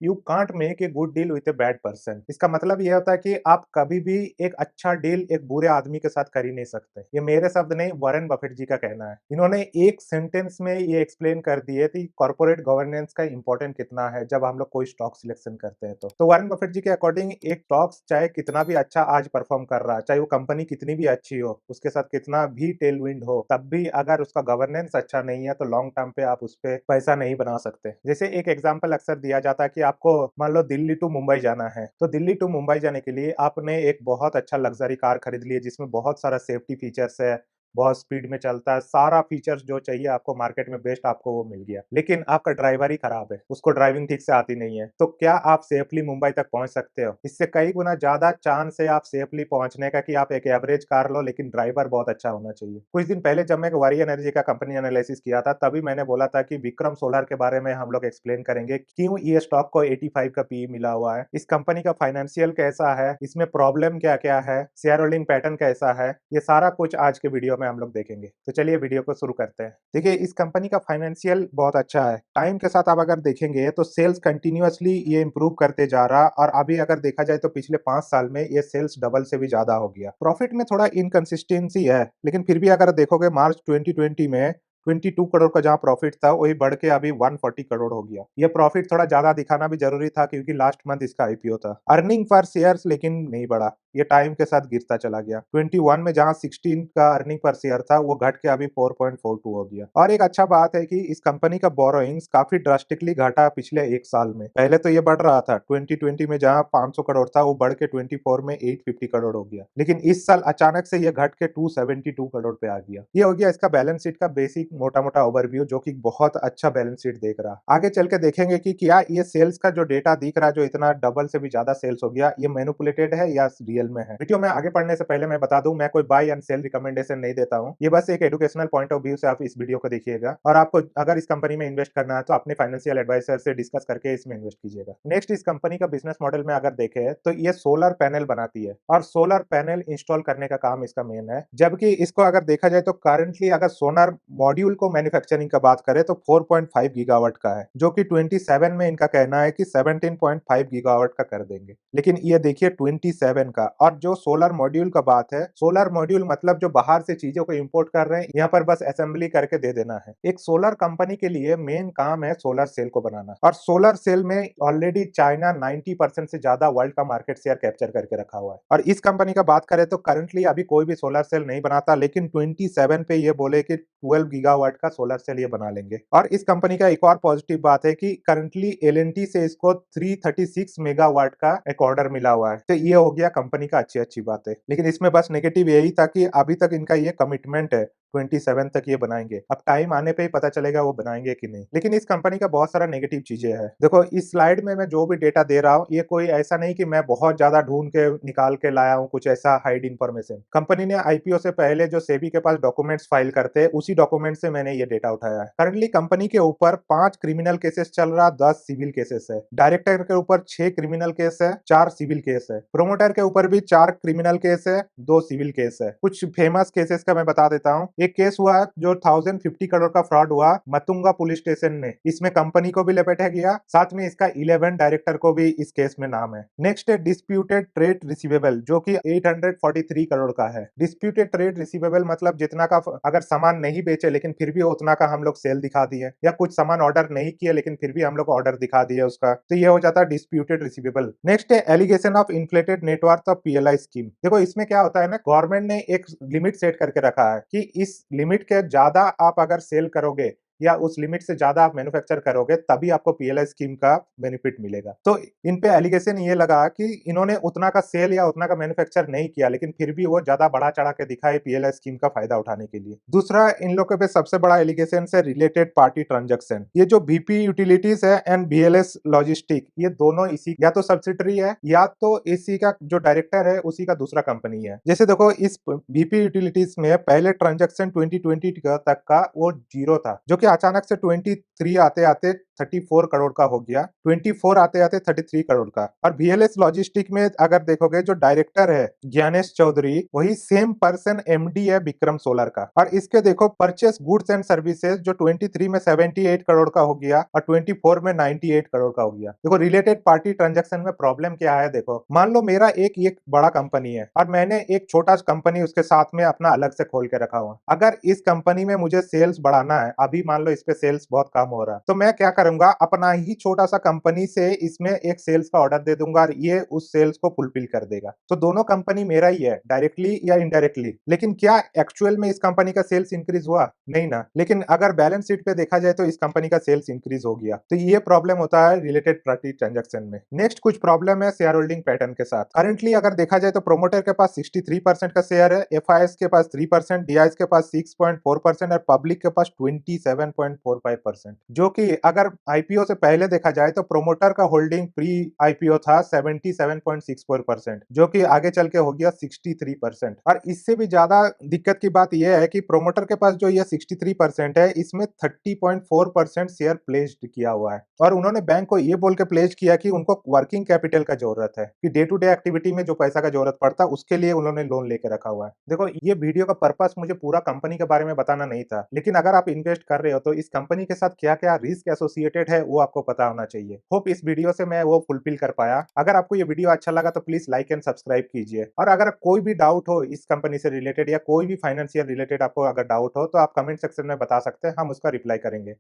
You can't make a good deal with a bad person. इसका मतलब ये होता है कि आप कभी भी एक अच्छा डील एक बुरे आदमी के साथ कर ही नहीं सकते। ये मेरे शब्द नहीं, वॉरेन बफेट जी का कहना है। इन्होंने एक सेंटेंस में ये एक्सप्लेन कर दिए कि कॉर्पोरेट गवर्नेंस का इंपॉर्टेंट कितना है जब हम लोग कोई स्टॉक सिलेक्शन करते हैं। तो वॉरेन बफेट जी के अकॉर्डिंग एक स्टॉक्स चाहे कितना भी अच्छा आज परफॉर्म कर रहा है, चाहे वो कंपनी कितनी भी अच्छी हो, उसके साथ कितना भी टेल विंड हो, तब भी अगर उसका गवर्नेंस अच्छा नहीं है तो लॉन्ग टर्म पे आप उस पे पैसा नहीं बना सकते। जैसे एक एग्जांपल अक्सर दिया जाता है कि आपको मान लो दिल्ली टू मुंबई जाना है, तो दिल्ली टू मुंबई जाने के लिए आपने एक बहुत अच्छा लग्जरी कार खरीद ली है जिसमें बहुत सारा सेफ्टी फीचर्स है, बहुत स्पीड में चलता है, सारा फीचर्स जो चाहिए आपको मार्केट में बेस्ट आपको वो मिल गया, लेकिन आपका ड्राइवर ही खराब है, उसको ड्राइविंग ठीक से आती नहीं है, तो क्या आप सेफली मुंबई तक पहुंच सकते हो? इससे कई गुना ज्यादा चांस है आप सेफली पहुंचने का कि आप एक एवरेज कार लो, लेकिन ड्राइवर बहुत अच्छा होना चाहिए। कुछ दिन पहले जब मैं वारी एनर्जी का कंपनी एनालिसिस किया था, तभी मैंने बोला था कि विक्रम सोलर के बारे में हम लोग एक्सप्लेन करेंगे क्यों ये स्टॉक को 85 का पीई मिला हुआ है, इस कंपनी का फाइनेंशियल कैसा है, इसमें प्रॉब्लम क्या क्या है, शेयर होल्डिंग पैटर्न कैसा है, ये सारा कुछ आज के वीडियो में हम लोग देखेंगे। तो चलिए वीडियो को शुरू करते हैं। देखिए, इस कंपनी का फाइनेंशियल बहुत अच्छा है। टाइम के साथ आप अगर देखेंगे तो सेल्स कंटिन्यूअसली ये इंप्रूव करते जा रहा, और अभी अगर देखा जाए तो पिछले 5 साल में ये सेल्स डबल से भी ज्यादा हो गया। प्रॉफिट में थोड़ा इनकंसिस्टेंसी है, लेकिन फिर भी अगर देखोगे मार्च 2020 में 22 करोड़ का जहां प्रॉफिट था वही बढ़ के अभी 140 करोड़ हो गया। ये प्रॉफिट थोड़ा ज्यादा दिखाना भी जरूरी था क्योंकि लास्ट मंथ इसका आईपीओ था। अर्निंग पर शेयर्स लेकिन नहीं बढ़ा, ये टाइम के साथ गिरता चला गया। 21 में जहां 16 का अर्निंग पर शेयर था वो घट के अभी 4.42 हो गया। और एक अच्छा बात है कि इस कंपनी का बोरोइंग्स काफी ड्रास्टिकली घटा पिछले एक साल में। पहले तो ये बढ़ रहा था, 2020 में जहां 500 करोड़ था वो बढ़ के 24 में 850 करोड़ हो गया, लेकिन इस साल अचानक से ये घट के 272 करोड़ पे आ गया। ये हो गया इसका बैलेंस शीट का बेसिक मोटा मोटा ओवरव्यू, जो कि बहुत अच्छा बैलेंस शीट देख रहा। आगे चल के देखेंगे कि क्या ये सेल्स का जो डेटा दिख रहा है, जो इतना डबल से भी ज्यादा सेल्स हो गया, ये मैनिपुलेटेड है या रियल में है। वीडियो में आगे बढ़ने से पहले मैं बता दूं, मैं कोई बाय एंड सेल रिकमेंडेशन नहीं देता हूं, ये बस एक एजुकेशनल पॉइंट ऑफ व्यू से आप इस वीडियो को देखिएगा, और आपको अगर इस कंपनी में इन्वेस्ट करना है तो अपने फाइनेंशियल एडवाइजर से डिस्कस करके इसमें इन्वेस्ट कीजिएगा। नेक्स्ट, इस कंपनी का बिजनेस मॉडल में अगर देखें तो ये सोलर पैनल बनाती है और सोलर पैनल इंस्टॉल करने का काम इसका मेन है, जबकि इसको अगर देखा जाए तो करंटली अगर सोलर मॉड्यूल को मैन्युफैक्चरिंग का बात करें तो 4.5 गीगावाट का है, जो कि 27 में इनका कहना है कि 17.5 गीगावाट का कर देंगे। लेकिन ये देखिए 27 का, और जो सोलर मॉड्यूल का बात है, सोलर मॉड्यूल मतलब जो बाहर से चीजों को इंपोर्ट कर रहे हैं, यहाँ पर बस असेंबली करके दे देना है। एक सोलर कंपनी के लिए मेन काम है सोलर सेल को बनाना, और सोलर सेल में ऑलरेडी चाइना 90% से ज्यादा वर्ल्ड का मार्केट शेयर कैप्चर करके रखा हुआ है। और इस कंपनी का बात करें तो करंटली अभी कोई भी सोलर सेल नहीं बनाता, लेकिन 27 पे ये बोले कि 12 गीगावाट का सोलर सेल ये बना लेंगे। और इस कंपनी का एक और पॉजिटिव बात है कि करंटली एलएनटी से इसको 336 मेगावाट का एक ऑर्डर मिला हुआ है, तो ये हो गया कंपनी का अच्छी बात है। लेकिन इसमें बस नेगेटिव यही था कि अभी तक इनका ये कमिटमेंट है 27 तक ये बनाएंगे, अब टाइम आने पे ही पता चलेगा वो बनाएंगे कि नहीं। लेकिन इस कंपनी का बहुत सारा नेगेटिव चीजें हैं। देखो, इस स्लाइड में मैं जो भी डेटा दे रहा हूँ, ये कोई ऐसा नहीं कि मैं बहुत ज्यादा ढूंढ के निकाल के लाया हूँ कुछ ऐसा हाइड इन्फॉर्मेशन। कंपनी ने आईपीओ से पहले जो सेबी के पास डॉक्यूमेंट्स फाइल करते हैं, उसी डॉक्यूमेंट से मैंने ये डेटा उठाया है। करंटली कंपनी के ऊपर 5 क्रिमिनल केसेस चल रहा, 10 सिविल केसेस है। डायरेक्टर के ऊपर 6 क्रिमिनल केस है, 4 सिविल केस है। प्रोमोटर के ऊपर भी 4 क्रिमिनल केस है, 2 सिविल केस है। कुछ फेमस केसेस का मैं बता देता हूँ। एक केस हुआ जो 1050 करोड़ का फ्रॉड हुआ मतुंगा पुलिस स्टेशन में, इसमें कंपनी को भी लपेटा गया, साथ में इसका 11 डायरेक्टर को भी इस केस में नाम है। नेक्स्ट है डिस्प्यूटेड ट्रेड रिसीवेबल, जो कि 843 करोड़ का है। डिस्प्यूटेड ट्रेड रिसीवेबल मतलब जितना का अगर सामान नहीं बेचे लेकिन फिर भी उतना का हम लोग सेल दिखा दिए, या कुछ सामान ऑर्डर नहीं किए लेकिन फिर भी हम लोग ऑर्डर दिखा दिए उसका, तो ये हो जाता है डिस्प्यूटेड रिसीवेबल। नेक्स्ट है allegation of inflated net worth of PLI scheme. देखो, इसमें क्या होता है ना, गवर्नमेंट ने एक लिमिट सेट करके रखा है कि इस लिमिट के ज्यादा आप अगर सेल करोगे या उस लिमिट से ज्यादा आप मैन्युफैक्चर करोगे तभी आपको पीएलआई स्कीम का बेनिफिट मिलेगा। तो इन पे एलिगेशन ये लगा कि इन्होंने उतना का सेल या उतना का मैन्युफैक्चर नहीं किया, लेकिन फिर भी वो ज्यादा बढ़ा चढ़ा के दिखाए पीएलआई स्कीम का फायदा उठाने के लिए। दूसरा इन लोगों पे सबसे बड़ा एलिगेशन है रिलेटेड पार्टी ट्रांजेक्शन। ये जो बीपी यूटिलिटीज है एंड बीएलएस लॉजिस्टिक, ये दोनों इसी या तो सब्सिडरी है या तो इसी का जो डायरेक्टर है उसी का दूसरा कंपनी है। जैसे देखो, इस बीपी यूटिलिटीज में पहले ट्रांजेक्शन 2020 तक का वो जीरो था, जो कि अचानक से 23 आते आते 34 करोड़ का हो गया, 24 आते-आते 33 करोड़ का। और वीएलएस लॉजिस्टिक में अगर देखोगे जो डायरेक्टर है ज्ञानेश चौधरी, वही सेम पर्सन एमडी है विक्रम सोलर का। और इसके देखो परचेस गुड्स एंड सर्विसेज जो 23 में 78 करोड़ का हो गया और 24 में 98 करोड़ का हो गया। देखो रिलेटेड पार्टी ट्रांजैक्शन में प्रॉब्लम क्या है, देखो मान लो मेरा एक बड़ा कंपनी है और मैंने एक छोटा कंपनी उसके साथ में अपना अलग से खोल के रखा हुआ। अगर इस कंपनी में मुझे सेल्स बढ़ाना है, अभी मान लो इस पे सेल्स बहुत कम हो रहा है, तो मैं क्या करूंगा, अपना ही छोटा सा कंपनी से इसमें एक सेल्स का ऑर्डर दे दूंगा और ये उस सेल्स को फुलफिल कर देगा। तो दोनों कंपनी मेरा ही है डायरेक्टली या इनडायरेक्टली। लेकिन क्या एक्चुअल में इस कंपनी का सेल्स इंक्रीज हुआ? नहीं ना। लेकिन अगर बैलेंस शीट पे देखा जाए तो इस कंपनी का सेल्स इंक्रीज हो गया। तो ये प्रॉब्लम होता है रिलेटेड पार्टी ट्रांजैक्शन में। नेक्स्ट कुछ प्रॉब्लम है शेयर होल्डिंग पैटर्न के साथ। करंटली अगर देखा जाए तो प्रोमोटर के पास 63% का शेयर है, एफआईएस के पास 3%, डीआईएस के पास 6.4% और पब्लिक के पास 27.45%। जो कि अगर आईपीओ से पहले देखा जाए तो प्रोमोटर का होल्डिंग प्री आईपीओ था 77.64%, जो कि आगे चल के हो गया 63%। और इससे भी ज्यादा दिक्कत की बात यह है कि प्रोमोटर के पास जो ये 63% है, इसमें 30.4% शेयर प्लेस्ड किया हुआ है। और उन्होंने बैंक को ये बोल के प्लेज किया कि उनको वर्किंग कैपिटल का जरूरत है, कि डे टू डे एक्टिविटी में जो पैसा का जरूरत पड़ता है उसके लिए उन्होंने लोन लेके रखा हुआ है। देखो ये वीडियो का पर्पस मुझे पूरा कंपनी के बारे में बताना नहीं था, लेकिन अगर आप इन्वेस्ट कर रहे हो तो इस कंपनी के साथ क्या क्या रिस्क एसोसिएटेड है वो आपको पता होना चाहिए। होप इस वीडियो से मैं वो फुलफिल कर पाया। अगर आपको ये वीडियो अच्छा लगा तो प्लीज लाइक एंड सब्सक्राइब कीजिए। और अगर कोई भी डाउट हो इस कंपनी से रिलेटेड या कोई भी फाइनेंशियल रिलेटेड आपको अगर डाउट हो तो आप कमेंट सेक्शन में बता सकते हैं, हम उसका रिप्लाई करेंगे।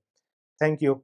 Thank you.